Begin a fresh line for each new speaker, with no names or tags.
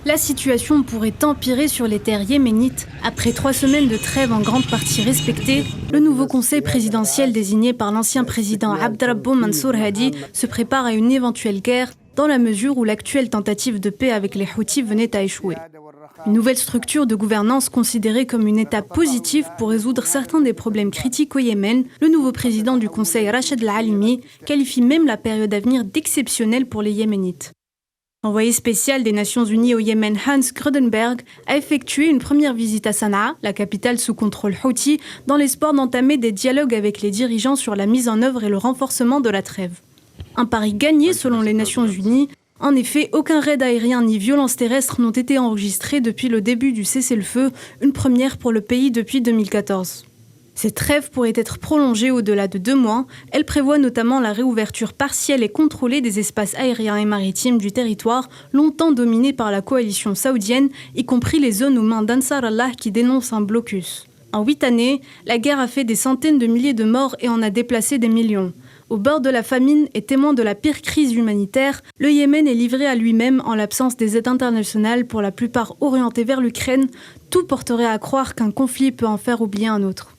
La situation pourrait empirer sur les terres yéménites. Après 3 semaines de trêve en grande partie respectée, le nouveau conseil présidentiel désigné par l'ancien président Abdrabbo Mansour Hadi se prépare à une éventuelle guerre dans la mesure où l'actuelle tentative de paix avec les Houthis venait à échouer. Une nouvelle structure de gouvernance considérée comme une étape positive pour résoudre certains des problèmes critiques au Yémen, le nouveau président du conseil Rachid Al-Alimi qualifie même la période à venir d'exceptionnelle pour les Yéménites. L'envoyé spécial des Nations Unies au Yémen, Hans Grudenberg, a effectué une première visite à Sanaa, la capitale sous contrôle Houthi, dans l'espoir d'entamer des dialogues avec les dirigeants sur la mise en œuvre et le renforcement de la trêve. Un pari gagné selon les Nations Unies. En effet, aucun raid aérien ni violence terrestre n'ont été enregistrés depuis le début du cessez-le-feu, une première pour le pays depuis 2014. Cette trêve pourrait être prolongée au-delà de 2 mois. Elle prévoit notamment la réouverture partielle et contrôlée des espaces aériens et maritimes du territoire, longtemps dominés par la coalition saoudienne, y compris les zones aux mains d'Ansar Allah qui dénoncent un blocus. En 8 années, la guerre a fait des centaines de milliers de morts et en a déplacé des millions. Au bord de la famine et témoin de la pire crise humanitaire, le Yémen est livré à lui-même en l'absence des aides internationales, pour la plupart orientées vers l'Ukraine. Tout porterait à croire qu'un conflit peut en faire oublier un autre.